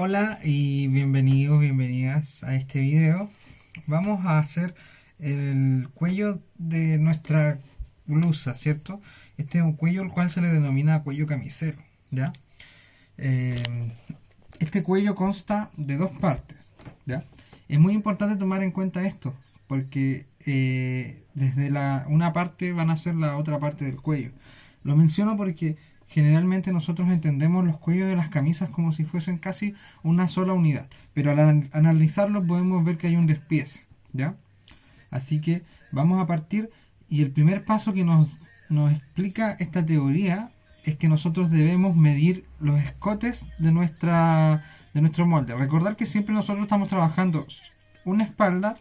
Hola y bienvenidos, bienvenidas a este video. Vamos a hacer el cuello de nuestra blusa, ¿cierto? Este es un cuello el cual se le denomina cuello camisero, ¿ya? Eh, este cuello consta de dos partes, ¿ya? Es muy importante tomar en cuenta esto, porque desde una parte van a ser la otra parte del cuello. Lo menciono porque generalmente nosotros entendemos los cuellos de las camisas como si fuesen casi una sola unidad, pero al analizarlo podemos ver que hay un despiece, ¿ya? Así que vamos a partir y el primer paso que nos explica esta teoría es que nosotros debemos medir los escotes de nuestro molde. Recordar que siempre nosotros estamos trabajando una espalda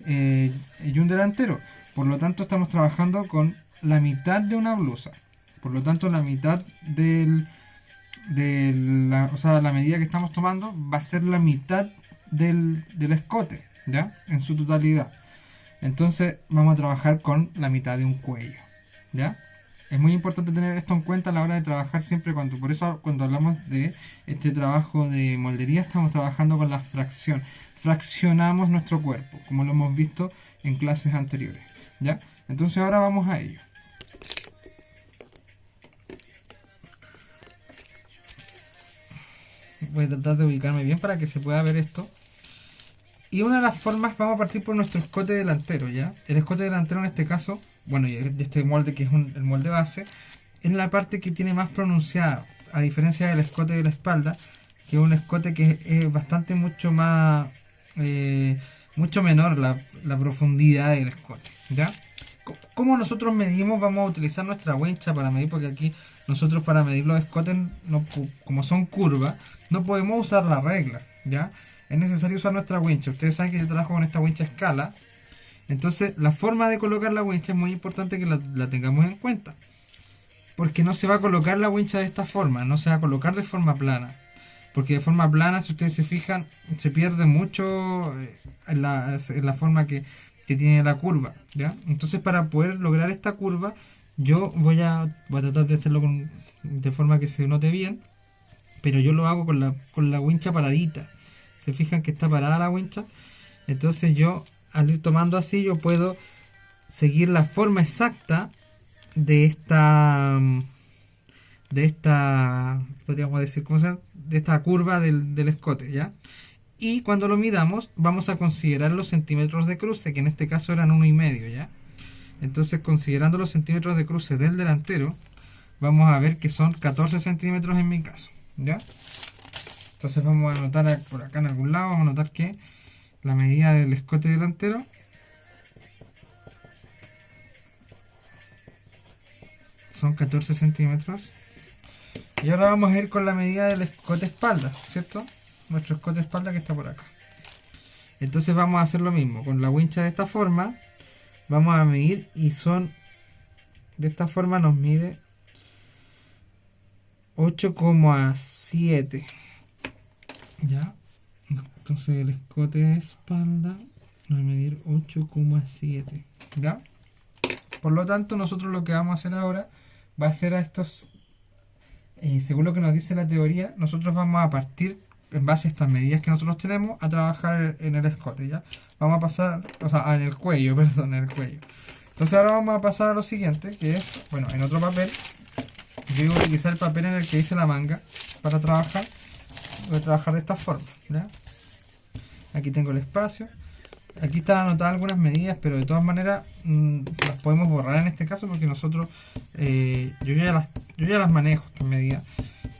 y un delantero. Por lo tanto estamos trabajando con la mitad de una blusa. Por lo tanto la mitad o sea, la medida que estamos tomando va a ser la mitad del escote, ¿ya? En su totalidad. Entonces vamos a trabajar con la mitad de un cuello, ¿ya? Es muy importante tener esto en cuenta a la hora de trabajar siempre por eso cuando hablamos de este trabajo de moldería estamos trabajando con la fracción. Fraccionamos nuestro cuerpo, como lo hemos visto en clases anteriores, ¿ya? Entonces ahora vamos a ello. Voy a tratar de ubicarme bien para que se pueda ver esto. Y una de las formas, vamos a partir por nuestro escote delantero, ¿ya? El escote delantero en este caso, bueno, y de este molde que es el molde base, es la parte que tiene más pronunciada, a diferencia del escote de la espalda, que es un escote que es bastante mucho menor la profundidad del escote, ¿ya? ¿Cómo nosotros medimos? Vamos a utilizar nuestra wincha para medir, porque aquí nosotros para medir los escotes, como son curvas, no podemos usar la regla, ¿ya? Es necesario usar nuestra wincha. Ustedes saben que yo trabajo con esta wincha a escala. Entonces, la forma de colocar la wincha es muy importante que la tengamos en cuenta. Porque no se va a colocar la wincha de esta forma, no se va a colocar de forma plana. Porque de forma plana, si ustedes se fijan, se pierde mucho en la forma que tiene la curva, ¿ya? Entonces, para poder lograr esta curva, yo voy a tratar de hacerlo de forma que se note bien. Pero yo lo hago con la wincha paradita. Se fijan que está parada la wincha. Entonces yo, al ir tomando así, yo puedo seguir la forma exacta de esta, podríamos decir, ¿cómo se llama? De esta curva del escote, ¿ya? Y cuando lo midamos, vamos a considerar los centímetros de cruce, que en este caso eran 1,5, ¿ya? Entonces, considerando los centímetros de cruce del delantero, vamos a ver que son 14 centímetros en mi caso, ¿ya? Entonces vamos a anotar por acá en algún lado, vamos a anotar que la medida del escote delantero son 14 centímetros. Y ahora vamos a ir con la medida del escote espalda, ¿cierto? Nuestro escote espalda que está por acá. Entonces vamos a hacer lo mismo, con la wincha de esta forma, vamos a medir y de esta forma nos mide 8,7. ¿Ya? Entonces el escote de espalda va a medir 8,7. ¿Ya? Por lo tanto, nosotros lo que vamos a hacer ahora va a ser a estos, según lo que nos dice la teoría, nosotros vamos a partir en base a estas medidas que nosotros tenemos a trabajar en el escote, ¿ya? Vamos a pasar, o sea, en el cuello, perdón, en el cuello. Entonces ahora vamos a pasar a lo siguiente, que es, bueno, en otro papel. Yo voy a utilizar el papel en el que hice la manga para trabajar. Voy a trabajar de esta forma, ¿ya? Aquí tengo el espacio. Aquí están anotadas algunas medidas, pero de todas maneras las podemos borrar en este caso porque nosotros, yo ya las manejo estas medidas.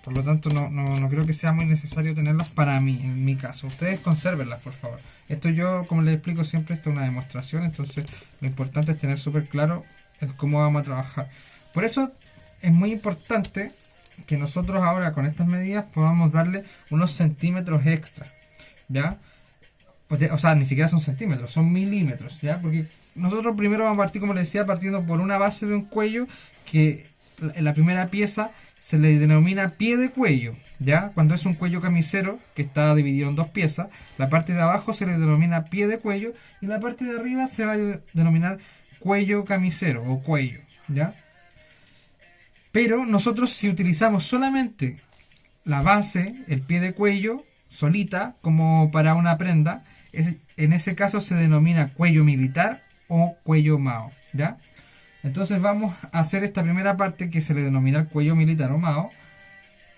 Por lo tanto no creo que sea muy necesario tenerlas para mí, en mi caso. Ustedes consérvenlas, por favor. Esto yo, como les explico siempre, esto es una demostración, entonces lo importante es tener súper claro el cómo vamos a trabajar. Por eso es muy importante que nosotros ahora con estas medidas podamos darle unos centímetros extra, ¿ya? O sea, ni siquiera son centímetros, son milímetros, ¿ya? Porque nosotros primero vamos a partir, como les decía, partiendo por una base de un cuello que en la primera pieza se le denomina pie de cuello, ¿ya? Cuando es un cuello camisero que está dividido en dos piezas, la parte de abajo se le denomina pie de cuello y la parte de arriba se va a denominar cuello camisero o cuello, ¿ya? Pero nosotros si utilizamos solamente la base, el pie de cuello, solita, como para una prenda. En ese caso se denomina cuello militar o cuello Mao, ¿ya? Entonces vamos a hacer esta primera parte que se le denomina el cuello militar o Mao.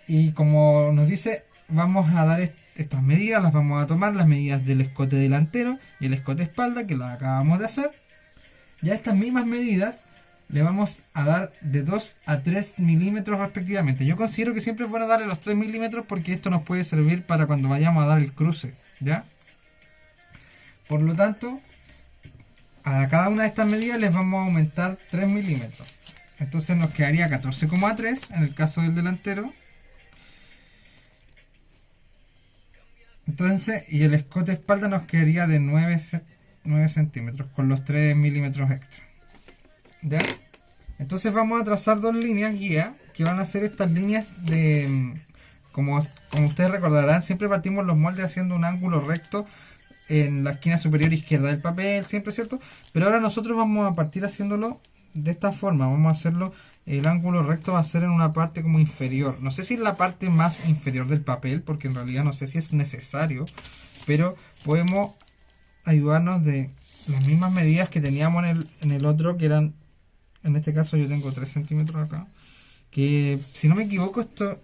Y como nos dice, vamos a dar estas medidas, las vamos a tomar, las medidas del escote delantero y el escote espalda, que las acabamos de hacer. Ya estas mismas medidas le vamos a dar de 2 a 3 milímetros respectivamente. Yo considero que siempre es bueno darle los 3 milímetros porque esto nos puede servir para cuando vayamos a dar el cruce, ¿ya? Por lo tanto, a cada una de estas medidas les vamos a aumentar 3 milímetros. Entonces nos quedaría 14,3 en el caso del delantero. Entonces, y el escote espalda nos quedaría de 9 centímetros con los 3 milímetros extra. ¿Ya? Entonces vamos a trazar dos líneas guía que van a ser estas líneas de... Como ustedes recordarán, siempre partimos los moldes haciendo un ángulo recto en la esquina superior izquierda del papel, siempre, ¿cierto? Pero ahora nosotros vamos a partir haciéndolo de esta forma. Vamos a hacerlo, el ángulo recto va a ser en una parte como inferior. No sé si es la parte más inferior del papel, porque en realidad no sé si es necesario, pero podemos ayudarnos de las mismas medidas que teníamos en el otro, que eran, en este caso yo tengo 3 centímetros acá, que si no me equivoco esto,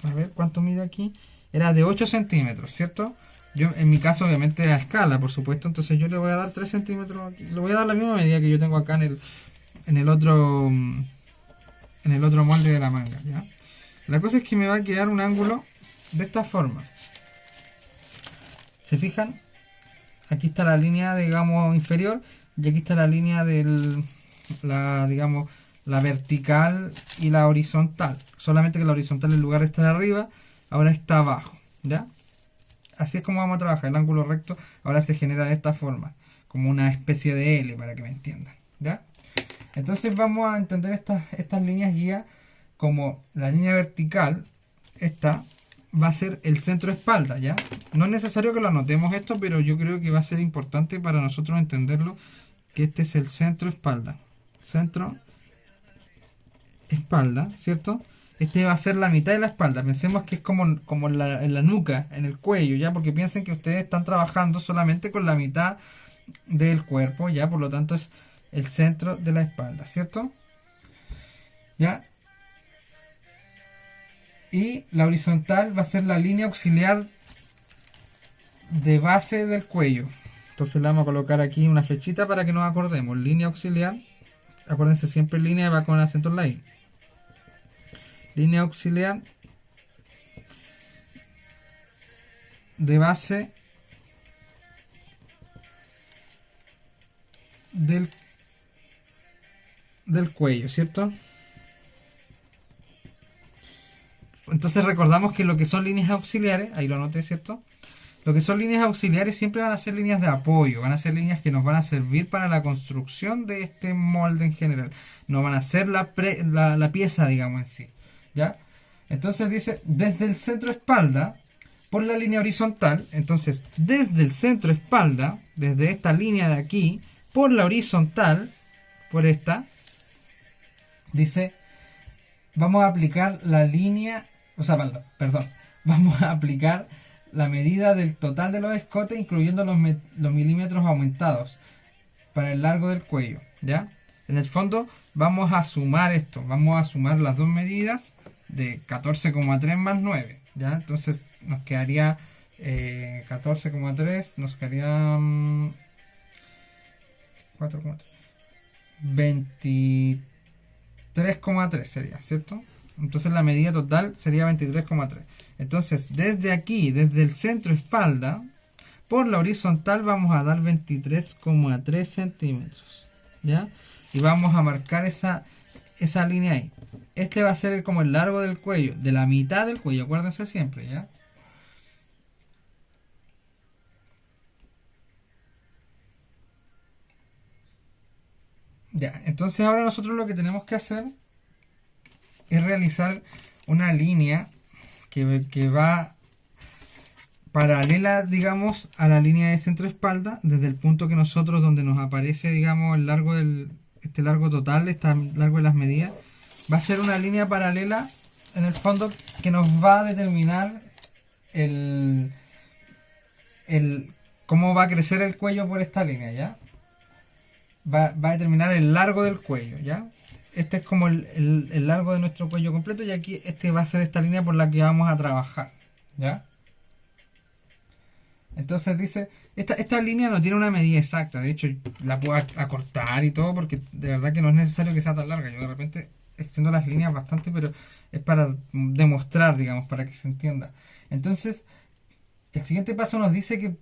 a ver cuánto mide aquí, era de 8 centímetros, ¿cierto? Yo en mi caso obviamente a escala, por supuesto, entonces yo le voy a dar 3 centímetros aquí. Le voy a dar la misma medida que yo tengo acá en el otro molde de la manga, ¿ya? La cosa es que me va a quedar un ángulo de esta forma. ¿Se fijan? Aquí está la línea, digamos, inferior, y aquí está la línea digamos, la vertical y la horizontal. Solamente que la horizontal en lugar de estar arriba, ahora está abajo, ¿ya? Así es como vamos a trabajar. El ángulo recto ahora se genera de esta forma, como una especie de L, para que me entiendan, ¿ya? Entonces vamos a entender estas líneas guía como la línea vertical. Esta va a ser el centro espalda, ¿ya? No es necesario que lo anotemos esto, pero yo creo que va a ser importante para nosotros entenderlo, que este es el centro espalda. Centro espalda, ¿cierto? Este va a ser la mitad de la espalda. Pensemos que es como en la nuca, en el cuello, ¿ya? Porque piensen que ustedes están trabajando solamente con la mitad del cuerpo, ¿ya? Por lo tanto es el centro de la espalda, ¿cierto? ¿Ya? Y la horizontal va a ser la línea auxiliar de base del cuello. Entonces le vamos a colocar aquí una flechita para que nos acordemos. Línea auxiliar. Acuérdense siempre línea va con acento en la I. Línea auxiliar de base del cuello, ¿cierto? Entonces recordamos que lo que son líneas auxiliares, ahí lo anoté, ¿cierto? Lo que son líneas auxiliares siempre van a ser líneas de apoyo, van a ser líneas que nos van a servir para la construcción de este molde en general. No van a ser la pieza, digamos, en sí, ¿ya? Entonces dice, desde el centro espalda, por la línea horizontal, entonces desde el centro espalda, desde esta línea de aquí, por la horizontal, por esta, dice, vamos a aplicar la línea, o sea, perdón, vamos a aplicar la medida del total de los escotes, incluyendo los milímetros aumentados para el largo del cuello, ¿ya? En el fondo vamos a sumar esto, vamos a sumar las dos medidas de 14,3 más 9, ¿ya? Entonces nos quedaría 14,3, nos quedaría 4,3, 23,3 sería, ¿cierto? Entonces la medida total sería 23,3. Entonces desde aquí, desde el centro espalda, por la horizontal vamos a dar 23,3 centímetros, ¿ya? Y vamos a marcar esa línea ahí. Este va a ser como el largo del cuello, de la mitad del cuello, acuérdense siempre, ¿ya? Ya, entonces ahora nosotros lo que tenemos que hacer es realizar una línea que va paralela, digamos, a la línea de centro espalda, desde el punto que nosotros, donde nos aparece, digamos, el largo este largo total, este largo de las medidas, va a ser una línea paralela en el fondo que nos va a determinar cómo va a crecer el cuello por esta línea, ¿ya? Va a determinar el largo del cuello, ¿ya? Este es como el largo de nuestro cuello completo y aquí este va a ser esta línea por la que vamos a trabajar, ¿ya? Entonces dice, esta línea no tiene una medida exacta, de hecho la puedo acortar y todo porque de verdad que no es necesario que sea tan larga. Yo de repente extiendo las líneas bastante, pero es para demostrar, digamos, para que se entienda. Entonces, el siguiente paso nos dice que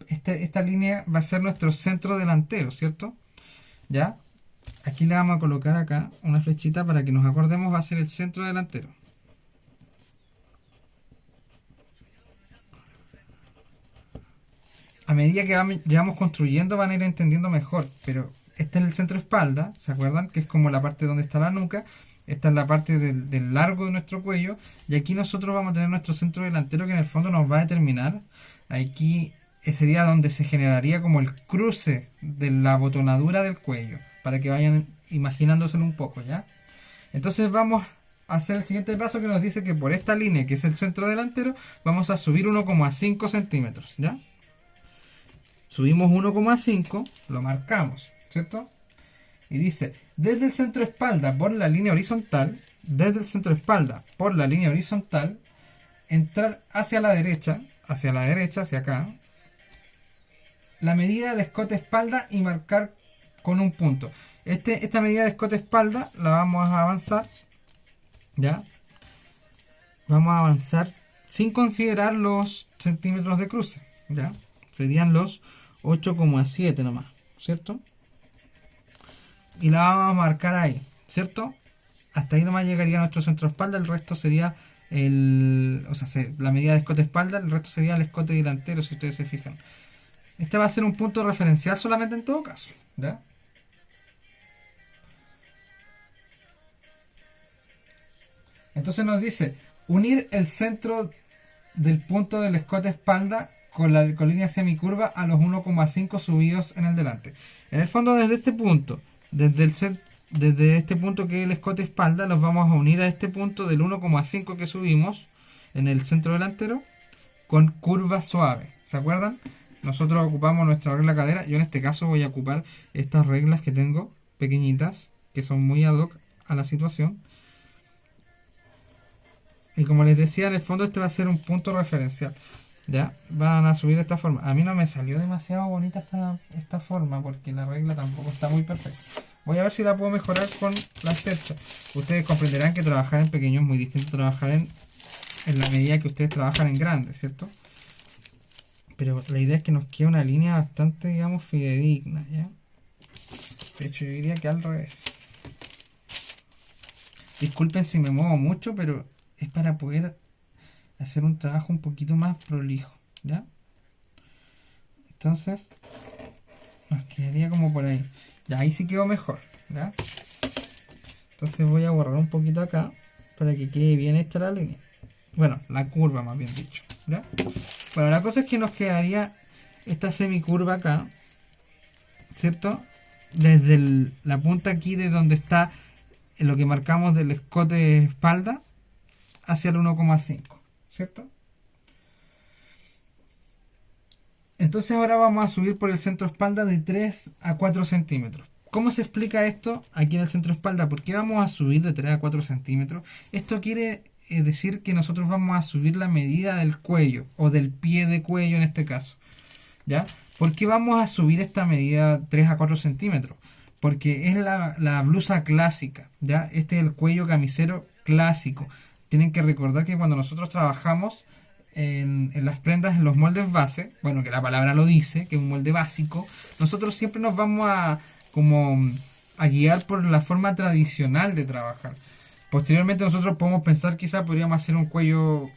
esta línea va a ser nuestro centro delantero, ¿cierto? ¿Ya? Aquí le vamos a colocar acá una flechita para que nos acordemos, va a ser el centro delantero. A medida que vamos construyendo van a ir entendiendo mejor, pero este es el centro espalda, ¿se acuerdan? Que es como la parte donde está la nuca, esta es la parte del largo de nuestro cuello, y aquí nosotros vamos a tener nuestro centro delantero que en el fondo nos va a determinar, aquí sería donde se generaría como el cruce de la botonadura del cuello, para que vayan imaginándoselo un poco, ¿ya? Entonces vamos a hacer el siguiente paso que nos dice que por esta línea, que es el centro delantero, vamos a subir 1,5 centímetros, ¿ya? Subimos 1,5, lo marcamos, ¿cierto? Y dice, desde el centro espalda por la línea horizontal, desde el centro espalda por la línea horizontal, entrar hacia la derecha, hacia acá, la medida de escote espalda y marcar con un punto. Esta medida de escote espalda la vamos a avanzar, ¿ya? Vamos a avanzar sin considerar los centímetros de cruce, ¿ya? Serían los 8,7 nomás, ¿cierto? Y la vamos a marcar ahí, ¿cierto? Hasta ahí nomás llegaría nuestro centro espalda, el resto sería la medida de escote espalda, el resto sería el escote delantero, si ustedes se fijan. Este va a ser un punto referencial solamente en todo caso, ¿ya? Entonces nos dice, unir el centro del punto del escote espalda con línea semicurva a los 1,5 subidos en el delante. En el fondo desde este punto, desde este punto que es el escote espalda, los vamos a unir a este punto del 1,5 que subimos en el centro delantero con curva suave. ¿Se acuerdan? Nosotros ocupamos nuestra regla cadera. Yo en este caso voy a ocupar estas reglas que tengo pequeñitas, que son muy ad hoc a la situación. Y como les decía, en el fondo este va a ser un punto referencial. Ya, van a subir de esta forma. A mí no me salió demasiado bonita esta forma porque la regla tampoco está muy perfecta. Voy a ver si la puedo mejorar con la cercha. Ustedes comprenderán que trabajar en pequeño es muy distinto a trabajar en la medida que ustedes trabajan en grande, ¿cierto? Pero la idea es que nos quede una línea bastante, digamos, fidedigna, ¿ya? De hecho, yo diría que al revés. Disculpen si me muevo mucho, pero es para poder hacer un trabajo un poquito más prolijo, ¿ya? Entonces, nos quedaría como por ahí. Ya, ahí sí quedó mejor, ¿ya? Entonces voy a borrar un poquito acá para que quede bien hecha la línea. Bueno, la curva más bien dicho, ¿ya? Bueno, la cosa es que nos quedaría esta semicurva acá, ¿cierto? Desde la punta aquí de donde está lo que marcamos del escote espalda hacia el 1,5, ¿cierto? Entonces ahora vamos a subir por el centro espalda de 3 a 4 centímetros. ¿Cómo se explica esto aquí en el centro espalda? ¿Por qué vamos a subir de 3 a 4 centímetros? Esto quiere decir que nosotros vamos a subir la medida del cuello o del pie de cuello en este caso, ¿ya? ¿Por qué vamos a subir esta medida 3 a 4 centímetros? Porque es la blusa clásica, ¿ya? Este es el cuello camisero clásico. Tienen que recordar que cuando nosotros trabajamos en las prendas, en los moldes base, bueno, que la palabra lo dice, que es un molde básico, nosotros siempre nos vamos a guiar por la forma tradicional de trabajar. Posteriormente nosotros podemos pensar, quizá podríamos hacer un cuello,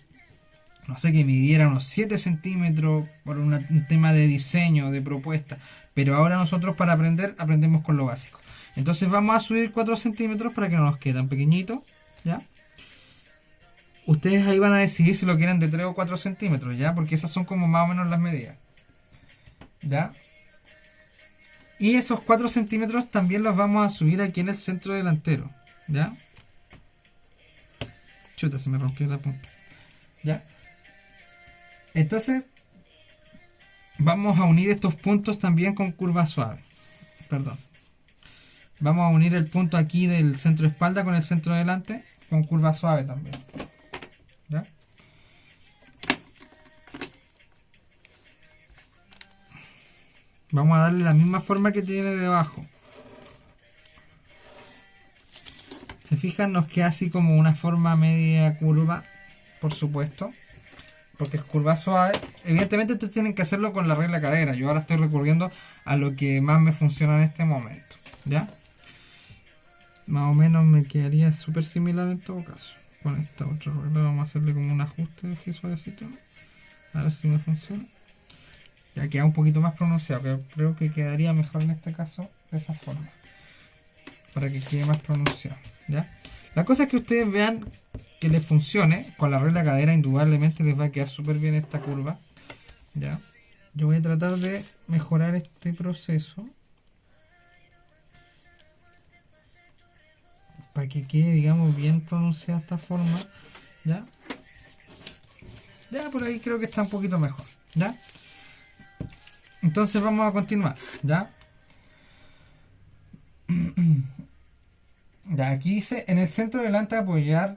no sé, que midiera unos 7 centímetros por un tema de diseño, de propuesta, pero ahora nosotros para aprender, aprendemos con lo básico. Entonces vamos a subir 4 centímetros para que no nos quede tan pequeñito, ¿ya? Ustedes ahí van a decidir si lo quieren de 3 o 4 centímetros, ¿ya? Porque esas son como más o menos las medidas, ¿ya? Y esos 4 centímetros también los vamos a subir aquí en el centro delantero, ¿ya? Chuta, se me rompió la punta. ¿Ya? Entonces, vamos a unir estos puntos también con curva suave. Perdón. Vamos a unir el punto aquí del centro de espalda con el centro de delante con curva suave también. ¿Ya? Vamos a darle la misma forma que tiene debajo. Se fijan, nos queda así como una forma media curva, por supuesto, porque es curva suave. Evidentemente ustedes tienen que hacerlo con la regla cadera. Yo ahora estoy recurriendo a lo que más me funciona en este momento. ¿Ya? Más o menos me quedaría súper similar en todo caso. Con esta otra regla vamos a hacerle como un ajuste así suavecito. A ver si me funciona. Ya queda un poquito más pronunciado, pero creo que quedaría mejor en este caso de esa forma. Para que quede más pronunciado. ¿Ya? La cosa es que ustedes vean que les funcione. Con la regla cadera indudablemente les va a quedar súper bien esta curva. ¿Ya? Yo voy a tratar de mejorar este proceso. Para que quede, digamos, bien pronunciada esta forma. ¿Ya? Ya por ahí creo que está un poquito mejor. ¿Ya? Entonces vamos a continuar. ¿Ya? Ya, aquí dice, en el centro delante apoyar,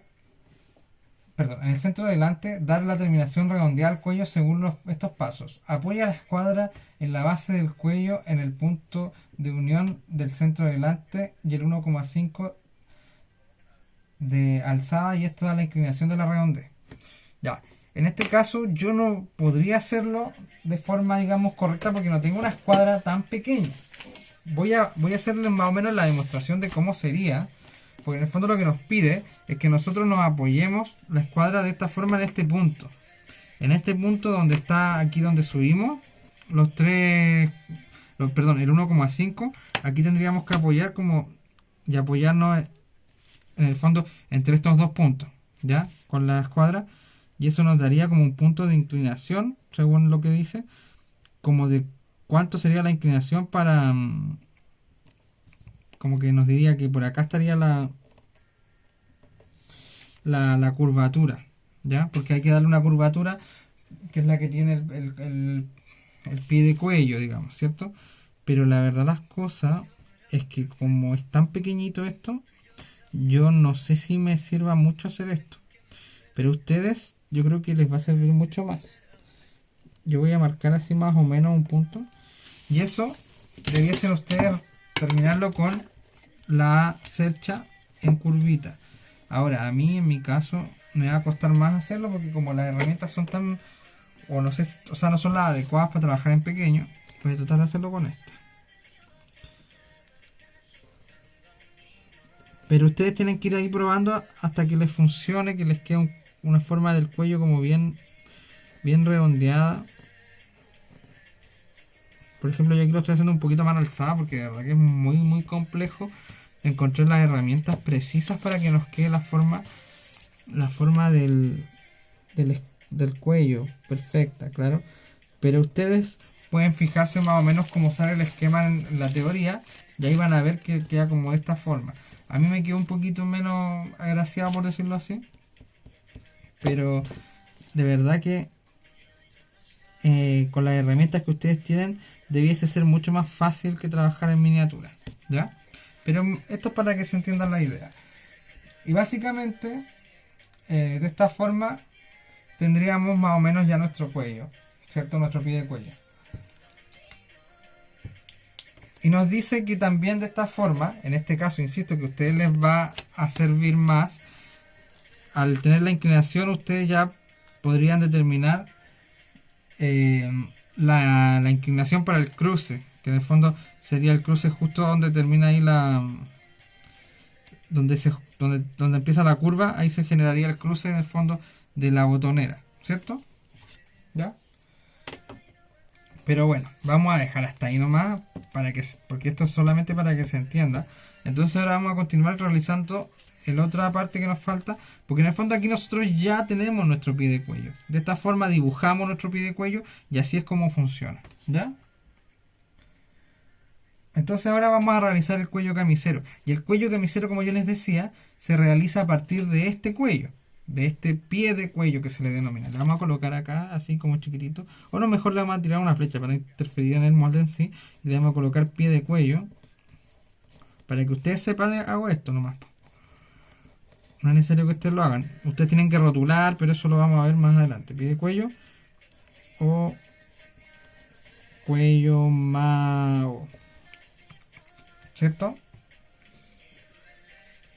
perdón, en el centro delante dar la terminación redondeada al cuello según estos pasos. Apoya la escuadra en la base del cuello en el punto de unión del centro delante y el 1,5 de alzada, y esto da la inclinación de la redondez. Ya, en este caso yo no podría hacerlo de forma, digamos, correcta porque no tengo una escuadra tan pequeña. Voy a hacerles más o menos la demostración de cómo sería. Porque en el fondo lo que nos pide es que nosotros nos apoyemos la escuadra de esta forma en este punto. En este punto donde está, aquí donde subimos, perdón, el 1,5. Aquí tendríamos que apoyar como, y apoyarnos en el fondo entre estos dos puntos, ¿ya? Con la escuadra. Y eso nos daría como un punto de inclinación, según lo que dice, como de cuánto sería la inclinación para... como que nos diría que por acá estaría la curvatura, ¿ya? Porque hay que darle una curvatura que es la que tiene el pie de cuello, digamos, ¿cierto? Pero la verdad las cosas es que como es tan pequeñito esto, yo no sé si me sirva mucho hacer esto. Pero a ustedes yo creo que les va a servir mucho más. Yo voy a marcar así más o menos un punto. Y eso debiesen ustedes terminarlo con la cercha en curvita. Ahora, a mí en mi caso me va a costar más hacerlo porque como las herramientas son tan, o no sé, o sea, no son las adecuadas para trabajar en pequeño, voy a tratar de hacerlo con esta. Pero ustedes tienen que ir ahí probando hasta que les funcione, que les quede una forma del cuello como bien redondeada. Por ejemplo, yo aquí lo estoy haciendo un poquito más alzada porque de verdad que es muy complejo encontrar las herramientas precisas para que nos quede la forma del cuello perfecta, claro. Pero ustedes pueden fijarse más o menos cómo sale el esquema en la teoría y ahí van a ver que queda como de esta forma. A mí me quedó un poquito menos agraciado, por decirlo así, pero de verdad que con las herramientas que ustedes tienen debiese ser mucho más fácil que trabajar en miniatura, ¿ya? Pero esto es para que se entienda la idea. Y básicamente de esta forma tendríamos más o menos ya nuestro cuello, ¿cierto? Nuestro pie de cuello. Y nos dice que también de esta forma, en este caso, insisto, que a ustedes les va a servir más. Al tener la inclinación, ustedes ya podrían determinar la inclinación para el cruce, que en el fondo sería el cruce justo donde termina ahí donde empieza la curva, ahí se generaría el cruce en el fondo de la botonera, ¿cierto? ¿Ya? Pero bueno, vamos a dejar hasta ahí nomás porque esto es solamente para que se entienda. Entonces ahora vamos a continuar realizando la otra parte que nos falta, porque en el fondo aquí nosotros ya tenemos nuestro pie de cuello. De esta forma dibujamos nuestro pie de cuello y así es como funciona, ¿ya? Entonces ahora vamos a realizar el cuello camisero. Y el cuello camisero, como yo les decía, se realiza a partir de este cuello. de este pie de cuello que se le denomina. Le vamos a colocar acá, así como chiquitito. O no, mejor le vamos a tirar una flecha para interferir en el molde en sí. Y le vamos a colocar pie de cuello. Para que ustedes sepan, hago esto nomás. No es necesario que ustedes lo hagan. Ustedes tienen que rotular, pero eso lo vamos a ver más adelante. Pie de cuello o cuello mago. ¿Cierto?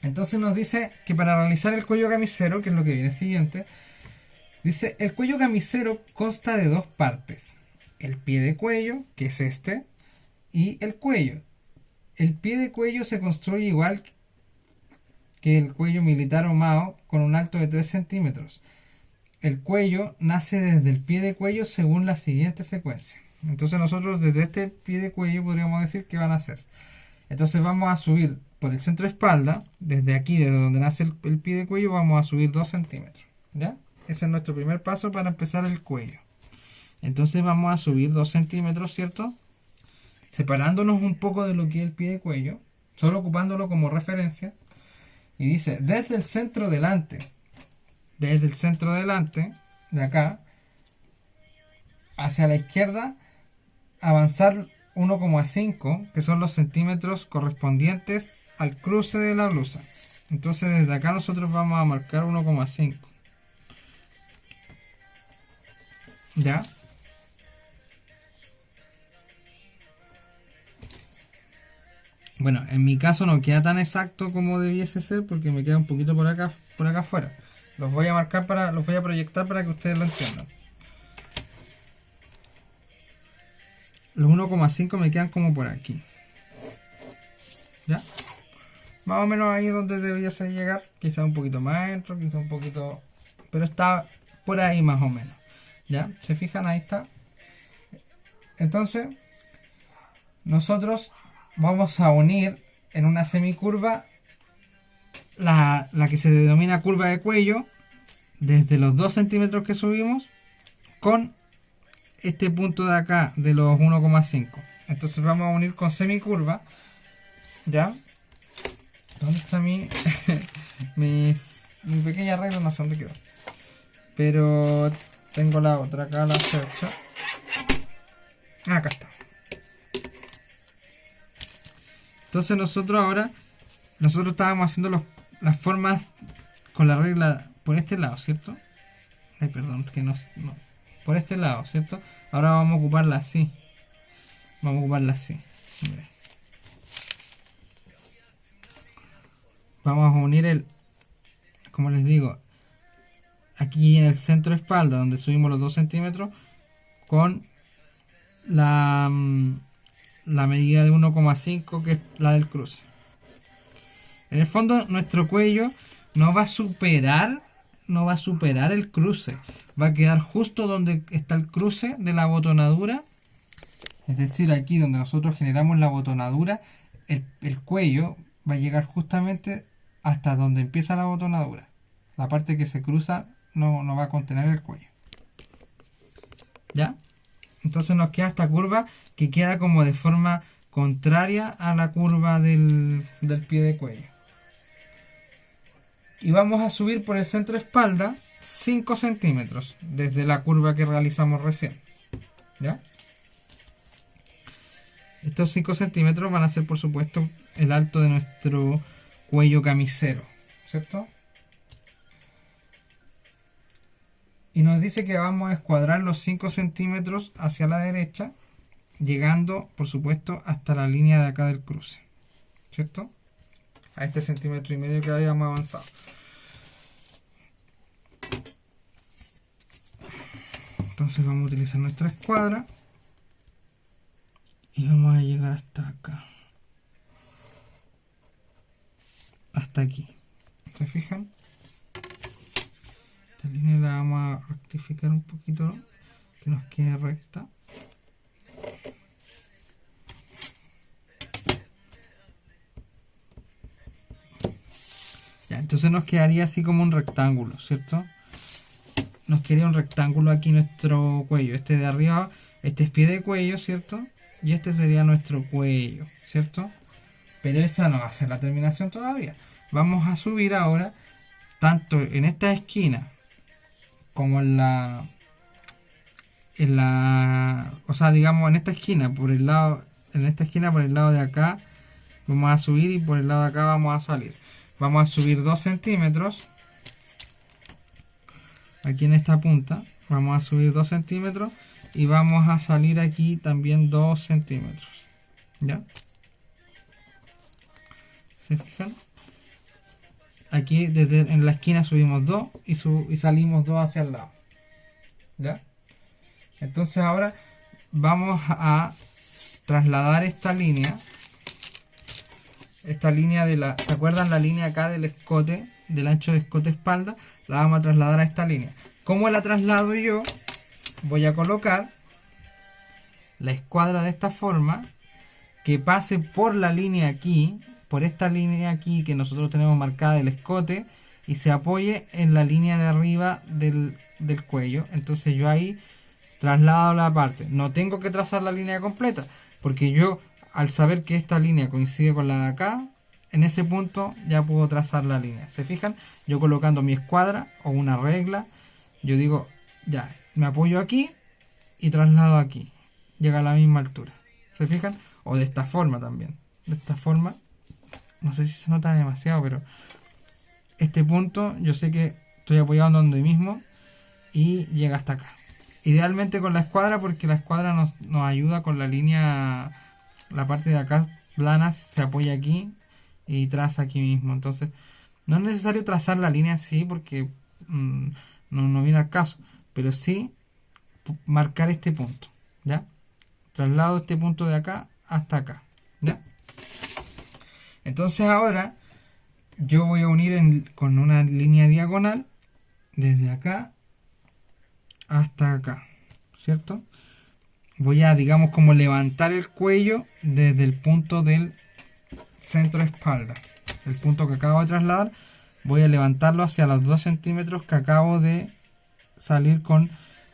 Entonces nos dice que para realizar el cuello camisero, que es lo que viene siguiente, dice el cuello camisero consta de dos partes. El pie de cuello, que es este, y el cuello. El pie de cuello se construye igual que el cuello militar o mao, con un alto de 3 centímetros. El cuello nace desde el pie de cuello según la siguiente secuencia. Entonces nosotros desde este pie de cuello podríamos decir que van a hacer. Entonces vamos a subir por el centro espalda, desde aquí, desde donde nace el pie de cuello, vamos a subir 2 centímetros. ¿Ya? Ese es nuestro primer paso para empezar el cuello. Entonces vamos a subir 2 centímetros, ¿cierto? Separándonos un poco de lo que es el pie de cuello, solo ocupándolo como referencia. Y dice, desde el centro delante, de acá, hacia la izquierda, avanzar 1,5, que son los centímetros correspondientes al cruce de la blusa. Entonces desde acá nosotros vamos a marcar 1,5. ¿Ya? Bueno, en mi caso no queda tan exacto como debiese ser porque me queda un poquito por acá afuera. Los voy a marcar los voy a proyectar para que ustedes lo entiendan. Los 1,5 me quedan como por aquí. ¿Ya? Más o menos ahí donde debiese llegar. Quizá un poquito más dentro, quizá un poquito... Pero está por ahí más o menos. ¿Ya? ¿Se fijan? Ahí está. Entonces, nosotros vamos a unir en una semicurva la que se denomina curva de cuello desde los 2 centímetros que subimos con este punto de acá de los 1,5. Entonces vamos a unir con semicurva. ¿Ya? ¿Dónde está mi pequeña regla? No sé dónde quedó. Pero tengo la otra acá, la cercha. Acá está. Entonces nosotros estábamos haciendo las formas con la regla por este lado, ¿cierto? Ay, perdón, que no. Por este lado, ¿cierto? Ahora vamos a ocuparla así. Vamos a ocuparla así. Mira. Vamos a unir como les digo, aquí en el centro espalda, donde subimos los 2 centímetros, con la medida de 1,5, que es la del cruce. En el fondo, nuestro cuello no va a superar el cruce. Va a quedar justo donde está el cruce de la botonadura. Es decir, aquí donde nosotros generamos la botonadura, el cuello va a llegar justamente hasta donde empieza la botonadura. La parte que se cruza no va a contener el cuello. ¿Ya? Entonces nos queda esta curva que queda como de forma contraria a la curva del pie de cuello. Y vamos a subir por el centro espalda 5 centímetros desde la curva que realizamos recién. ¿Ya? Estos 5 centímetros van a ser, por supuesto, el alto de nuestro cuello camisero, ¿cierto? Y nos dice que vamos a escuadrar los 5 centímetros hacia la derecha, llegando, por supuesto, hasta la línea de acá del cruce, ¿cierto? A este 1,5 centímetros que habíamos avanzado. Entonces vamos a utilizar nuestra escuadra y vamos a llegar hasta acá, hasta aquí. ¿Se fijan? Esta línea la vamos a rectificar un poquito, que nos quede recta. Ya, entonces nos quedaría así como un rectángulo, ¿cierto? Nos quedaría un rectángulo aquí nuestro cuello. Este de arriba, este es pie de cuello, ¿cierto? Y este sería nuestro cuello, ¿cierto? Pero esa no va a ser la terminación todavía. Vamos a subir ahora tanto en esta esquina como o sea, digamos en esta esquina por el lado, por el lado de acá vamos a subir y por el lado de acá vamos a salir. Vamos a subir 2 centímetros. Aquí en esta punta vamos a subir 2 centímetros y vamos a salir aquí también 2 centímetros. ¿Ya? ¿Se fijan? Aquí desde en la esquina subimos 2 y salimos 2 hacia el lado. ¿Ya? Entonces ahora vamos a trasladar esta línea de la, ¿se acuerdan la línea acá del escote, del ancho de escote espalda? La vamos a trasladar a esta línea. ¿Cómo la traslado yo? Voy a colocar la escuadra de esta forma, que pase por la línea aquí, por esta línea aquí que nosotros tenemos marcada del escote, y se apoye en la línea de arriba del cuello. Entonces yo ahí traslado la parte. No tengo que trazar la línea completa, porque yo, al saber que esta línea coincide con la de acá, en ese punto ya puedo trazar la línea. ¿Se fijan? Yo colocando mi escuadra o una regla, yo digo, ya, me apoyo aquí y traslado aquí. Llega a la misma altura. ¿Se fijan? O de esta forma también. De esta forma, no sé si se nota demasiado, pero este punto yo sé que estoy apoyado donde mismo y llega hasta acá. Idealmente con la escuadra, porque la escuadra nos ayuda con la línea, la parte de acá plana se apoya aquí y traza aquí mismo. Entonces no es necesario trazar la línea así porque no viene al caso, pero sí marcar este punto, ¿ya? Traslado este punto de acá hasta acá, ¿ya? Entonces ahora yo voy a unir con una línea diagonal desde acá hasta acá, ¿cierto? Voy a, digamos, como levantar el cuello desde el punto del centro espalda, el punto que acabo de trasladar. Voy a levantarlo hacia los 2 centímetros que acabo de salir con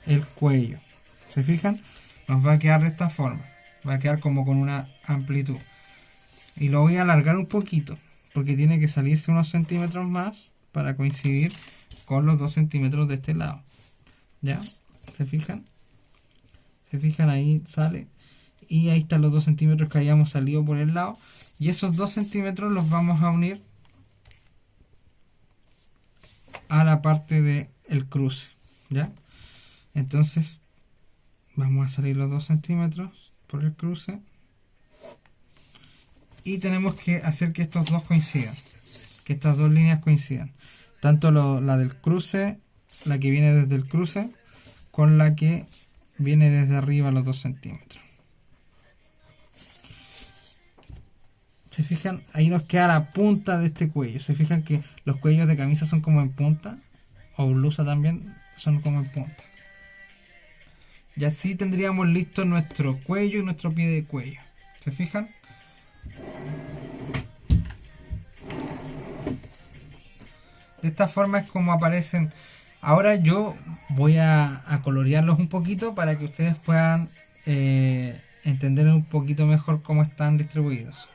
el cuello. ¿Se fijan? Nos va a quedar de esta forma. Va a quedar como con una amplitud. Y lo voy a alargar un poquito, porque tiene que salirse unos centímetros más para coincidir con los 2 centímetros de este lado. ¿Ya? ¿Se fijan? ¿Se fijan? Ahí sale. Y ahí están los 2 centímetros que hayamos salido por el lado. Y esos 2 centímetros los vamos a unir a la parte del cruce. ¿Ya? Entonces vamos a salir los 2 centímetros por el cruce. Y tenemos que hacer que estos dos coincidan. Que estas dos líneas coincidan. Tanto la del cruce, la que viene desde el cruce, con la que viene desde arriba los 2 centímetros. ¿Se fijan? Ahí nos queda la punta de este cuello. ¿Se fijan que los cuellos de camisa son como en punta? O blusa también son como en punta. Y así tendríamos listo nuestro cuello y nuestro pie de cuello. ¿Se fijan? De esta forma es como aparecen. Ahora yo voy a colorearlos un poquito para que ustedes puedan entender un poquito mejor cómo están distribuidos.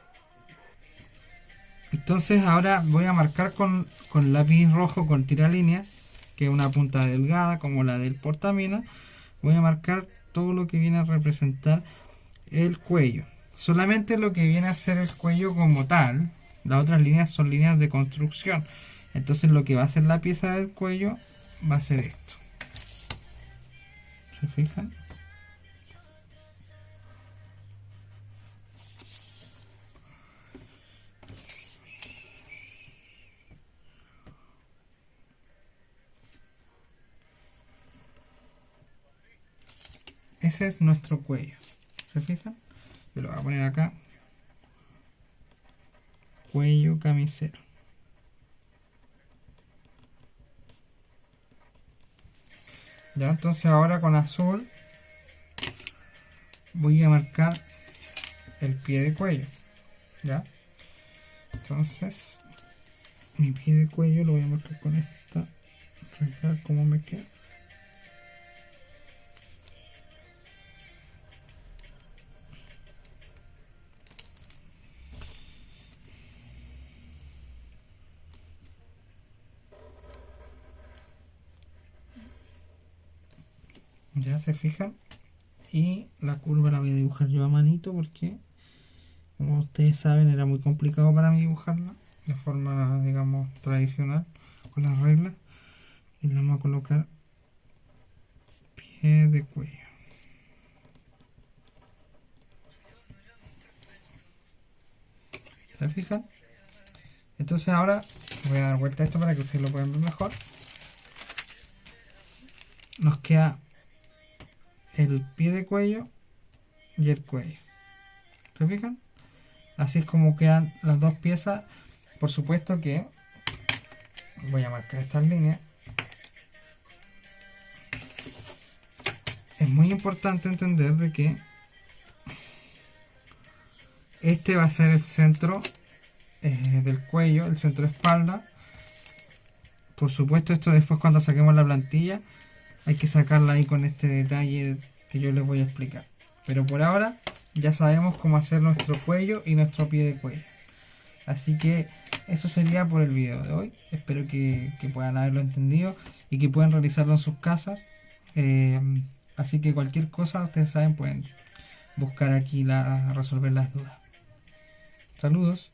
Entonces ahora voy a marcar con lápiz rojo, con tiralíneas, que es una punta delgada como la del portamina. Voy a marcar todo lo que viene a representar el cuello. Solamente lo que viene a ser el cuello como tal. Las otras líneas son líneas de construcción. Entonces lo que va a ser la pieza del cuello va a ser esto. ¿Se fijan? Ese es nuestro cuello. ¿Se fijan? Yo lo voy a poner acá. Cuello camisero. Ya, entonces ahora con azul voy a marcar el pie de cuello. Ya. Entonces mi pie de cuello lo voy a marcar con esta regla, como me queda. Ya se fijan. Y la curva la voy a dibujar yo a manito porque, como ustedes saben, era muy complicado para mí dibujarla de forma, digamos, tradicional con las reglas. Y le vamos a colocar pie de cuello. ¿Se fijan? Entonces ahora voy a dar vuelta a esto para que ustedes lo puedan ver mejor. Nos queda el pie de cuello y el cuello. ¿Se fijan? Así es como quedan las dos piezas. Por supuesto que voy a marcar estas líneas. Es muy importante entender de que este va a ser el centro del cuello, el centro de espalda. Por supuesto, esto después cuando saquemos la plantilla hay que sacarla ahí con este detalle que yo les voy a explicar. Pero por ahora ya sabemos cómo hacer nuestro cuello y nuestro pie de cuello. Así que eso sería por el video de hoy. Espero que puedan haberlo entendido y que puedan realizarlo en sus casas. Así que cualquier cosa, ustedes saben, pueden buscar aquí resolver las dudas. Saludos.